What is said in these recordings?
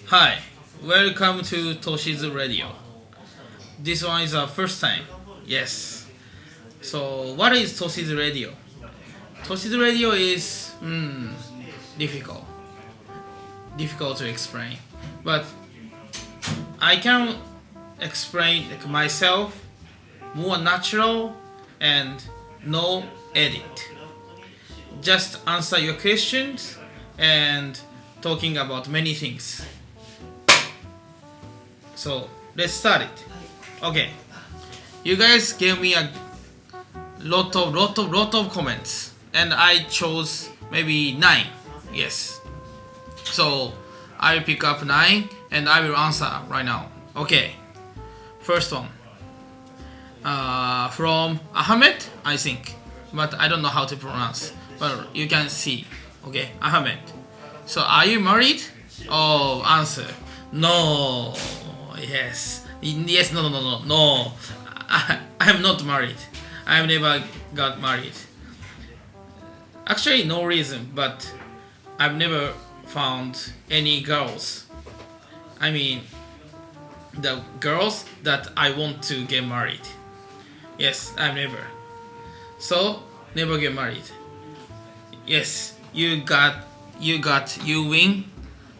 Hi, welcome to Toshi's radio. This one is our first time. Yes. So, what is Toshi's radio? Toshi's radio is difficult, difficult to explain, but I can explain like myself more natural and no edit. Just answer your questions and talking about many things. So let's start it. Okay, you guys gave me a lot of comments, and I chose maybe 9. Yes. So I will pick up 9 and I will answer right now. Okay. First one. From Ahmed, I think, but I don't know how to pronounce. But you can see. Okay, Ahmed. So are you married? Oh, answer. No. Yes. Yes. No. No. No. No. No. I'm not married. I've never got married. Actually, no reason, but I've never found any girls. I mean, the girls that I want to get married. Yes, I've never. So, never get married. Yes, you win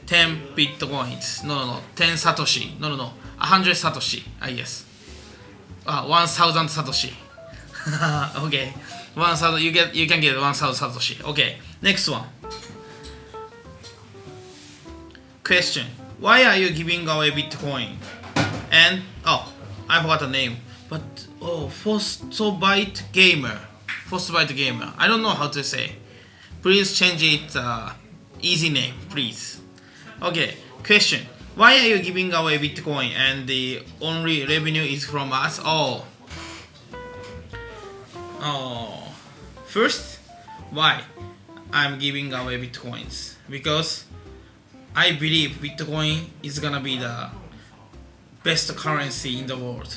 10 bitcoins. No, 10 satoshi. No, 100 satoshi. Yes. 1000 satoshi. Okay. 1000, you can get 1000 satoshi. Okay. Next one. Question. Why are you giving away bitcoin? And I forgot the name. But Frostbite Gamer. I don't know how to say. Please change it easy name, please. Okay, question. Why are you giving away Bitcoin and the only revenue is from us? First, why I'm giving away Bitcoins? Because I believe Bitcoin is gonna be the best currency in the world.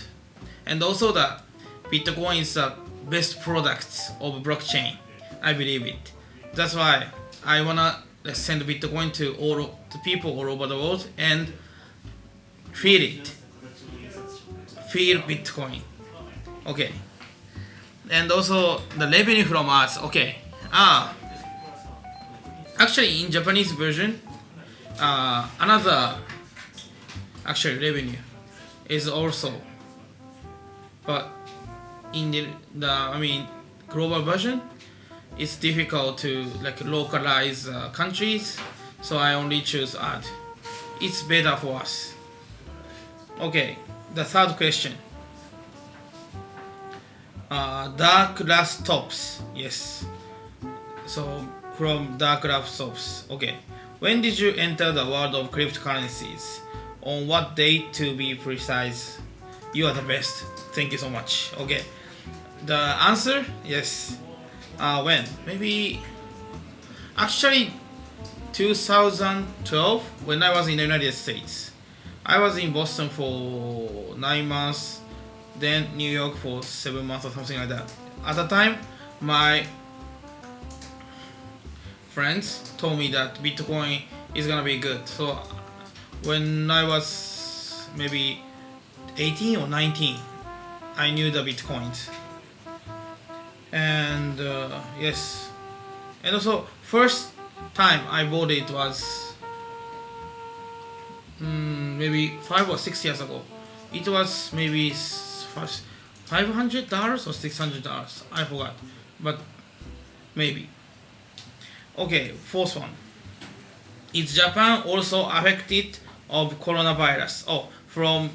And also the Bitcoin is the best product of blockchain. I believe it. That's why I wanna send Bitcoin to people all over the world and feel it. Feel Bitcoin. Okay. And also the revenue from us. Okay. Actually in Japanese version, another actually revenue is also, but in the global version, it's difficult to localize countries, so I only choose add. It's better for us. Okay, the third question. Dark laptops. Yes. So from dark laptops. Okay. When did you enter the world of cryptocurrencies? On what date to be precise? You are the best. Thank you so much. Okay. The answer? Yes. When? Maybe actually 2012 when I was in the United States. I was in Boston for 9 months, then New York for 7 months or something like that. At the time, my friends told me that Bitcoin is gonna be good. So when I was maybe 18 or 19, I knew the Bitcoins. And yes, and also first time I bought it was maybe 5 or 6 years ago. It was maybe $500 or $600. I forgot, but maybe. Okay, fourth one. Is Japan also affected of coronavirus? From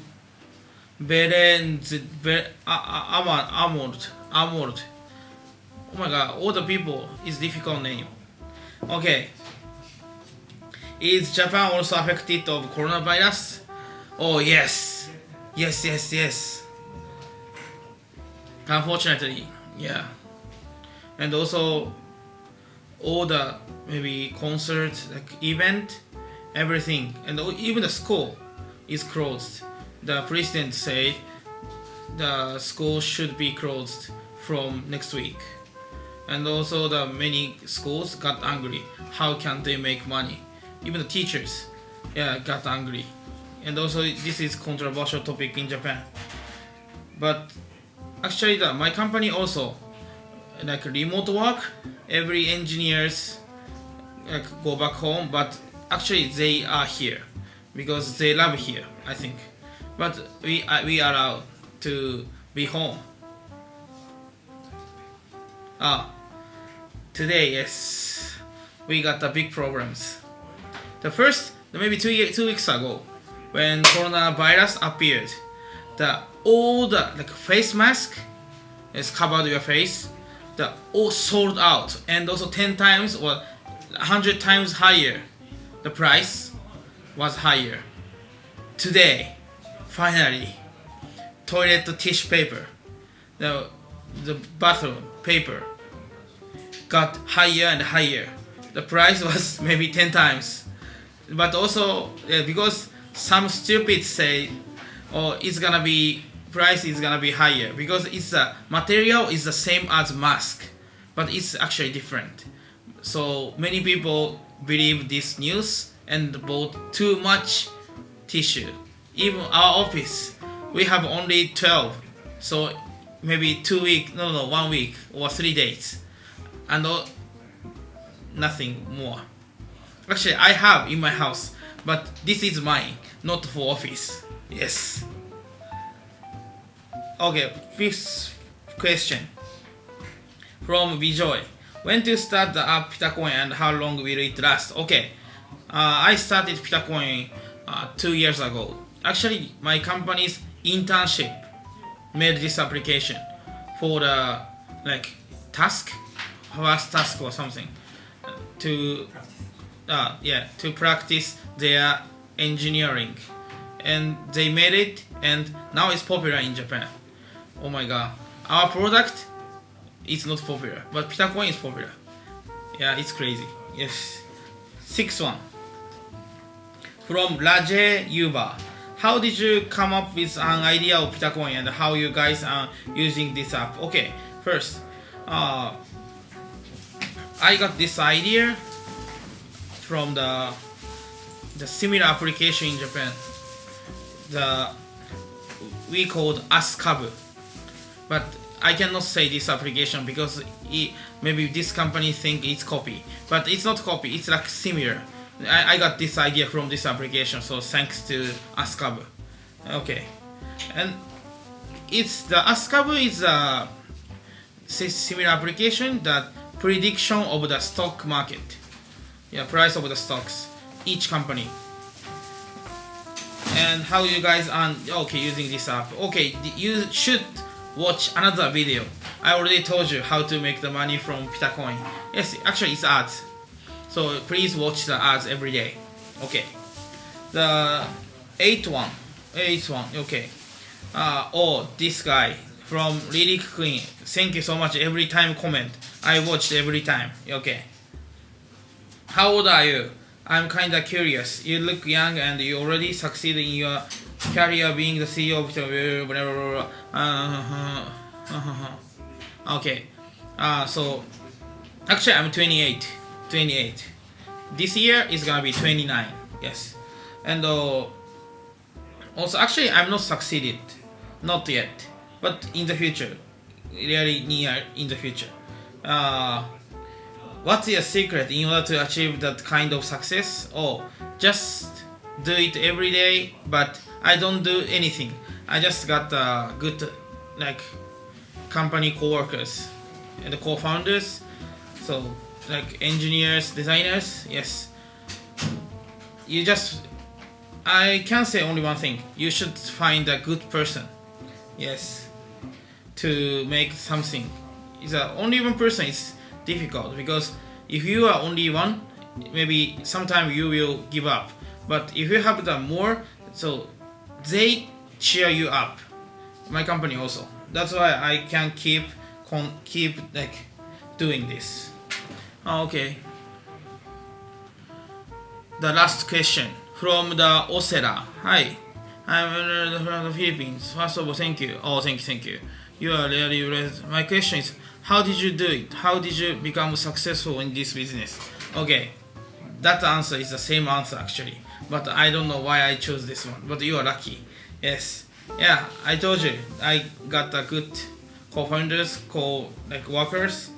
Armored. Oh my god, all the people is difficult name. Okay. Is Japan also affected of coronavirus? Oh yes. Yes. Unfortunately, yeah. And also all the maybe concerts, event, everything, and even the school is closed. The president said the school should be closed from next week. And also the many schools got angry. How can they make money? Even the teachers yeah, got angry. And also this is controversial topic in Japan. But actually my company also like remote work, every engineers like go back home, but actually they are here because they love here, I think. But we are allowed to be home. Ah, today, yes, we got the big problems. The first, maybe 2 weeks ago, when coronavirus appeared, all the like face mask is covered your face, the all sold out, and also 10 times or 100 times higher. The price was higher. Today, finally, toilet tissue paper, the bathroom paper got higher and higher. The price was maybe 10 times. But also because some stupid say, oh, it's gonna be price is gonna be higher because it's the material is the same as mask, but it's actually different. So many people believe this news and bought too much tissue. Even our office, we have only 12, so maybe 2 weeks, no, 1 week or 3 days, and nothing more. Actually, I have in my house, but this is mine, not for office. Yes. Okay, fifth question from Vijoy. When to start the app Pitacoin and how long will it last? Okay, I started Pitacoin 2 years ago. Actually, my company's internship made this application for the like task, first task or something, to to practice their engineering, and they made it, and now it's popular in Japan. Oh my god, our product is not popular, but Pitacoin is popular. Yeah, it's crazy. Yes. Sixth one from Raje Yuba. How did you come up with an idea of Pitacoin and how you guys are using this app? Okay, first, I got this idea from the similar application in Japan. We called ASCAB, but I cannot say this application because maybe this company think it's copy, but it's not copy. It's like similar. I got this idea from this application, so thanks to ASCAB. Okay, and it's the ASCAB is a similar application that prediction of the stock market, price of the stocks, each company. And how you guys are using this app? Okay, you should watch another video. I already told you how to make the money from Pitacoin. Yes, actually it's ads. So please watch the ads every day. Okay. The eighth one. Okay. This guy from Lyric Queen. Thank you so much. Every time comment. I watched every time. Okay. How old are you? I'm kinda curious. You look young and you already succeeded in your career being the CEO of Pitacoin. Okay. So actually I'm 28. This year is gonna be 29. Yes. And also actually I'm not succeeded. Not yet. But in the future. Really near in the future. What's your secret in order to achieve that kind of success? Just do it every day, but I don't do anything. I just got good like company co-workers and the co-founders, so like engineers, designers. Yes, I can say only one thing: you should find a good person. Yes, to make something. Only one person is difficult because if you are only one, maybe sometime you will give up. But if you have the more, so they cheer you up. My company also. That's why I can keep like doing this. Okay. The last question from the Osera. Hi, I'm from the Philippines. First of all, thank you. Thank you. You are really. My question is, how did you do it? How did you become successful in this business? Okay, that answer is the same answer actually. but I don't know why I chose this one. But you are lucky. Yes. Yeah, I told you I got a good co-founders, workers.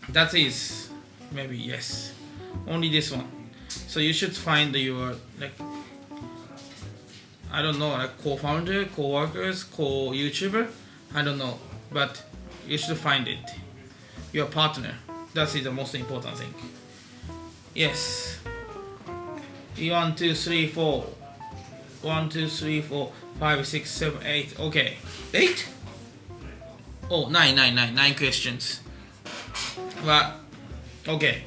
That is maybe yes. Only this one. So you should find your I don't know, co-founder, co-workers, co-YouTuber. I don't know, but you should find it. Your partner. That is the most important thing. Yes. 1, 2, 3, 4. 1, 2, 3, 4, 5, 6, 7, 8. Okay. 8? Oh, 9 questions. But okay.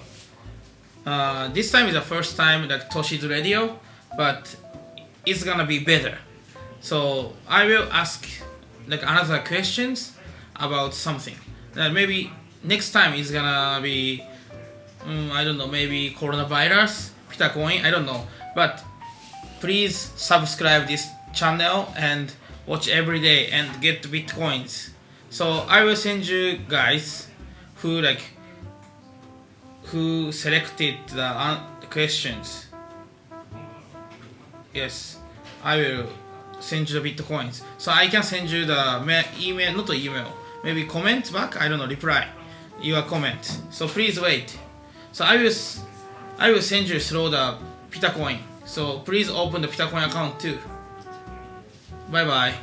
This time is the first time that Toshi's radio, but it's gonna be better. So I will ask another questions about something. Maybe next time is gonna be I don't know, maybe coronavirus, Pitacoin, I don't know. But please subscribe this channel and watch every day and get Bitcoins. So I will send you guys who selected the questions. Yes, I will send you the Bitcoins. So I can send you the email, not email, maybe comment back. I don't know, reply your comment. So please wait. So I will send you through the Pitacoin. So please open the Pitacoin account too. Bye bye.